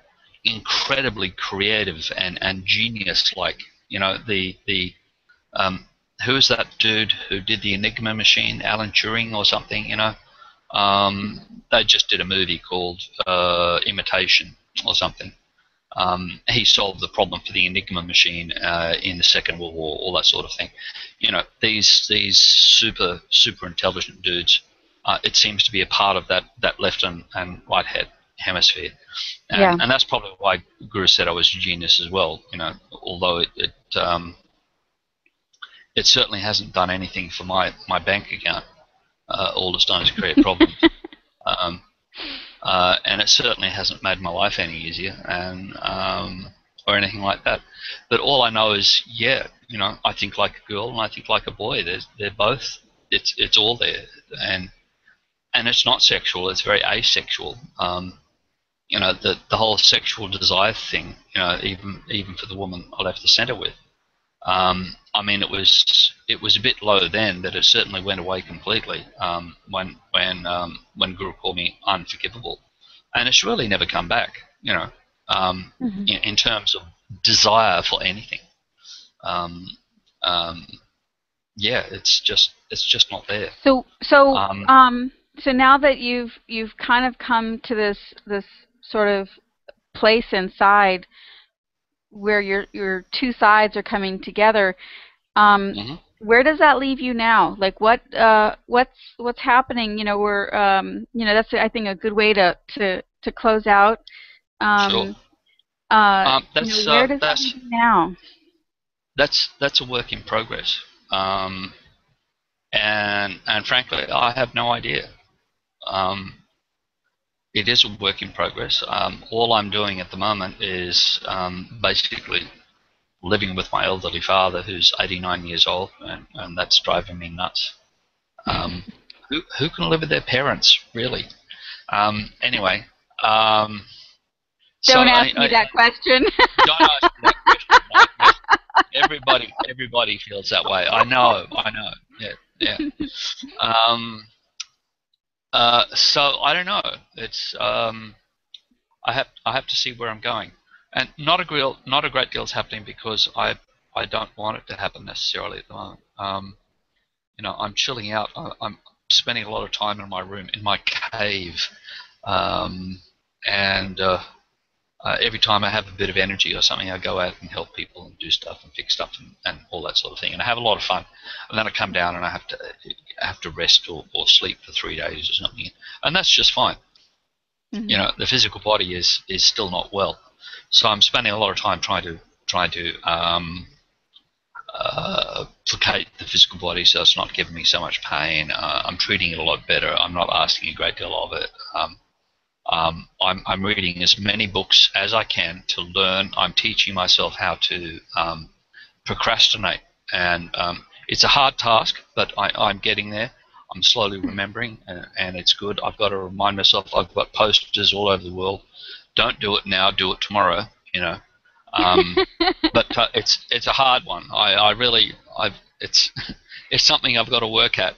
incredibly creative and genius-like. Who is that dude who did the Enigma machine? Alan Turing or something? They just did a movie called Imitation or something. He solved the problem for the Enigma machine in the Second World War, all that sort of thing. These super intelligent dudes. It seems to be a part of that left and right hemisphere, and that's probably why Guru said I was a genius as well. Although it certainly hasn't done anything for my bank account. All it's done is create problems. And it certainly hasn't made my life any easier, or anything like that. But all I know is, I think like a girl and I think like a boy. They're both. It's all there, and it's not sexual. It's very asexual. The whole sexual desire thing. Even for the woman I left the centre with. It was a bit low then, but it certainly went away completely when Guru called me unforgivable, and it's really never come back. In terms of desire for anything. It's just not there. So now that you've kind of come to this sort of place inside, where your two sides are coming together. Mm-hmm. Where does that leave you now? Like what's happening? We're that's, I think, a good way to close out. Sure. Where does that leave you now? That's a work in progress. And frankly, I have no idea. It is a work in progress. All I'm doing at the moment is basically living with my elderly father, who's 89 years old, and that's driving me nuts. Who can live with their parents, really? Anyway, Don't ask me that question. Don't ask me that question. Right? Everybody feels that way. I know. Yeah. So I don't know. It's I have to see where I'm going, and not a great deal's happening because I don't want it to happen necessarily at the moment. I'm chilling out. I'm spending a lot of time in my room, in my cave, and every time I have a bit of energy or something, I go out and help people and do stuff and fix stuff and all that sort of thing, and I have a lot of fun. And then I come down and I have to rest or sleep for 3 days or something, and that's just fine. Mm-hmm. The physical body is still not well, so I'm spending a lot of time trying to placate the physical body so it's not giving me so much pain. I'm treating it a lot better. I'm not asking a great deal of it. I'm reading as many books as I can to learn. I'm teaching myself how to procrastinate, and it's a hard task, but I'm getting there. I'm slowly remembering, and it's good. I've got to remind myself. I've got posters all over the world. Don't do it now. Do it tomorrow. But it's a hard one. It's something I've got to work at.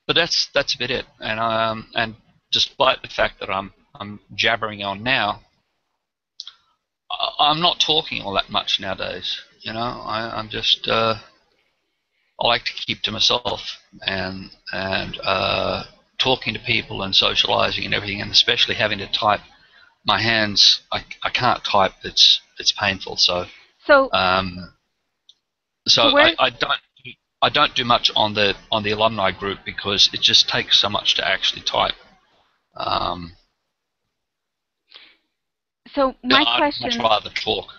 But that's a bit it. And despite the fact that I'm jabbering on now, I'm not talking all that much nowadays. I'm just I like to keep to myself and talking to people and socializing and everything, and especially having to type. My hands, I can't type. It's painful. So I don't do much on the alumni group because it just takes so much to actually type. So my question. I'd much rather talk.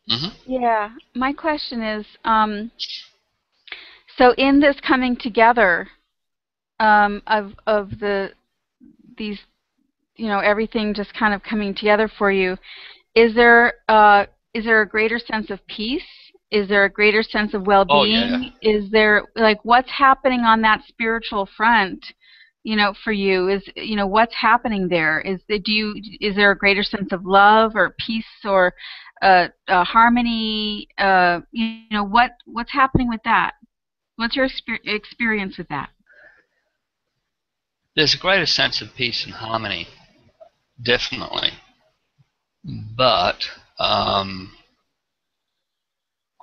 Mm-hmm. Yeah, my question is, so in this coming together of these, everything just kind of coming together for you, is there a greater sense of peace? Is there a greater sense of well-being? Oh, yeah. Is there, like, what's happening on that spiritual front, for you? Is, what's happening there? Is there a greater sense of love or peace or harmony? What's happening with that? What's your experience with that? There's a greater sense of peace and harmony, definitely. But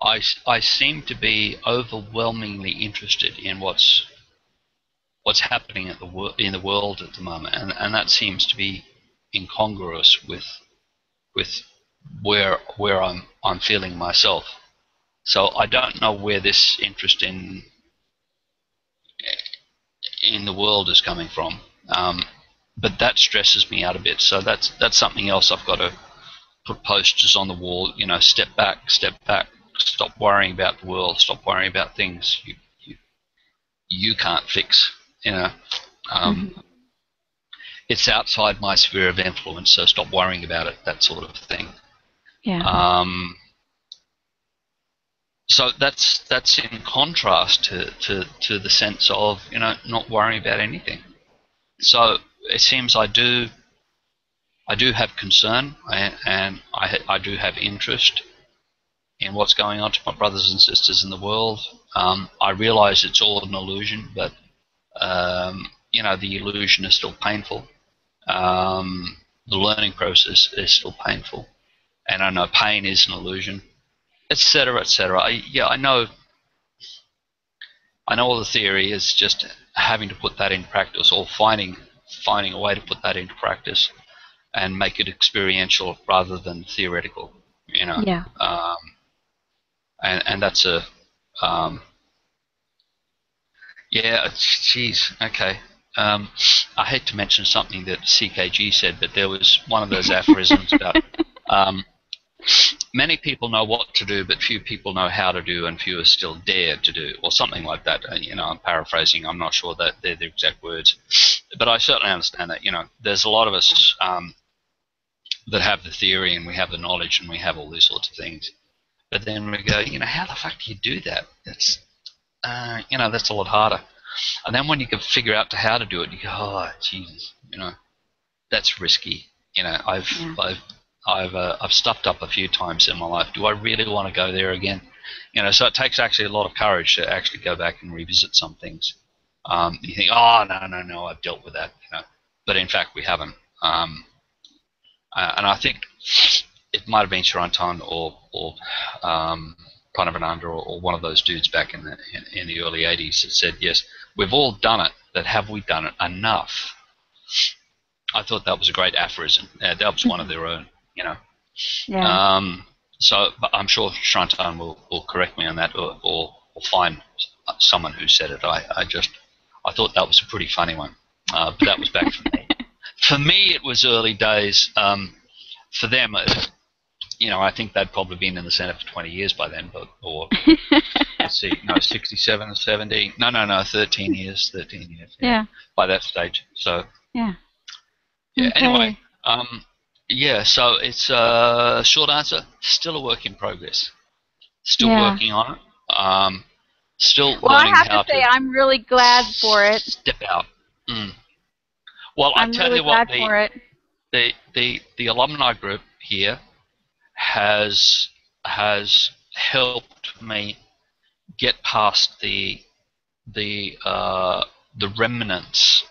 I seem to be overwhelmingly interested in what's happening in the world at the moment, and that seems to be incongruous with where I'm feeling myself. So I don't know where this interest in the world is coming from, but that stresses me out a bit. So that's something else I've got to put posters on the wall. Step back, stop worrying about the world, stop worrying about things you can't fix. It's outside my sphere of influence, so stop worrying about it. That sort of thing. Yeah. So that's in contrast to the sense of not worrying about anything. So it seems I do have concern, and I do have interest in what's going on to my brothers and sisters in the world. I realise it's all an illusion, but the illusion is still painful. The learning process is still painful, and I know pain is an illusion, etc., etc. I know all the theory is just having to put that in practice, or finding a way to put that into practice. and make it experiential rather than theoretical. You know, Yeah. And that's a yeah. Geez, okay. I hate to mention something that CKG said, but there was one of those aphorisms about many people know what to do, but few people know how to do, and fewer still dare to do, or something like that. You know, I'm paraphrasing. I'm not sure that they're the exact words, but I certainly understand that. You know, there's a lot of us that have the theory, and we have the knowledge, and we have all these sorts of things. But then we go, you know, how the fuck do you do that? That's, you know, that's a lot harder. And then when you can figure out how to do it, you go, oh, Jesus, you know, that's risky. You know, I've stuffed up a few times in my life. Do I really want to go there again? You know, so it takes actually a lot of courage to actually go back and revisit some things. You think, oh, no, I've dealt with that, you know, but in fact we haven't. And I think it might have been Sharantan or Pranavananda or one of those dudes back in the early 80s that said, yes, we've all done it, but have we done it enough? I thought that was a great aphorism. That was one of their own, you know. Yeah. So I'm sure Sharantan will correct me on that or find someone who said it. I thought that was a pretty funny one, but that was back for me. For me, it was early days. For them, you know, I think they'd probably been in the centre for 20 years by then, or let's see, no, 67 or 70. No, 13 years. 13 years. Yeah. By that stage. So. Yeah. Yeah. Okay. Anyway, yeah. So it's a short answer. Still a work in progress. Still working on it. Still learning I have how to say, I'm really glad for it. Step out. Well, I'm I tell really you what, glad for it. the alumni group here has helped me get past the remnants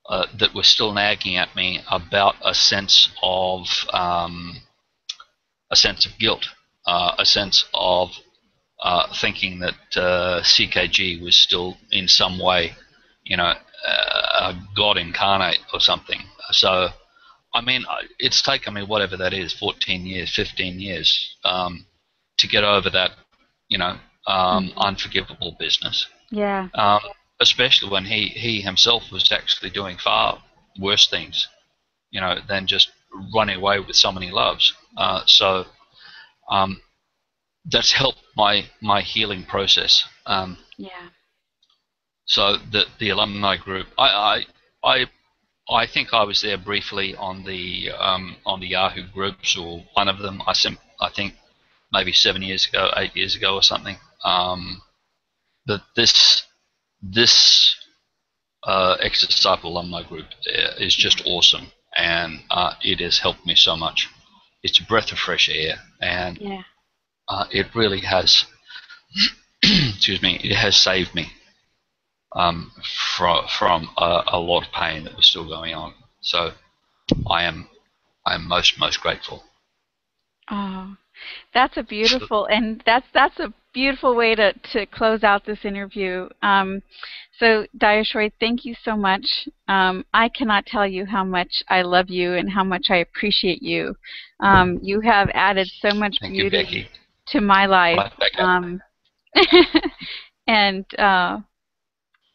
that were still nagging at me about a sense of guilt, a sense of thinking that CKG was still in some way, you know, a god incarnate or something. So, I mean, it's taken me whatever that is, 14 years, 15 years, to get over that, you know, unforgivable business. Yeah. Especially when he himself was actually doing far worse things, you know, than just running away with someone he loves. So that's helped my healing process. Yeah. So the alumni group, I think I was there briefly on the Yahoo groups, or one of them. I think maybe 7 years ago, 8 years ago, or something. That this ex-disciple alumni group is just awesome, and it has helped me so much. It's a breath of fresh air, and it really has. Excuse me. It has saved me from a lot of pain that was still going on. So I am most grateful. Oh, that's a beautiful, and that's a beautiful way to close out this interview. So Dayashroy, thank you so much. I cannot tell you how much I love you and how much I appreciate you. You have added so much beauty to my life.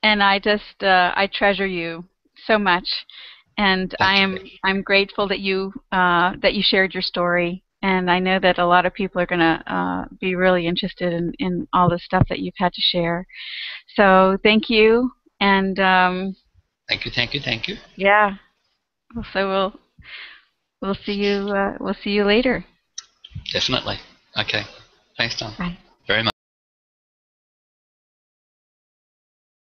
And I just I treasure you so much, and I'm grateful that you shared your story, and I know that a lot of people are going to be really interested in all the stuff that you've had to share. So thank you, and thank you. Yeah, so we'll see you later. Definitely. Okay. Thanks, Tom. Bye. Very much.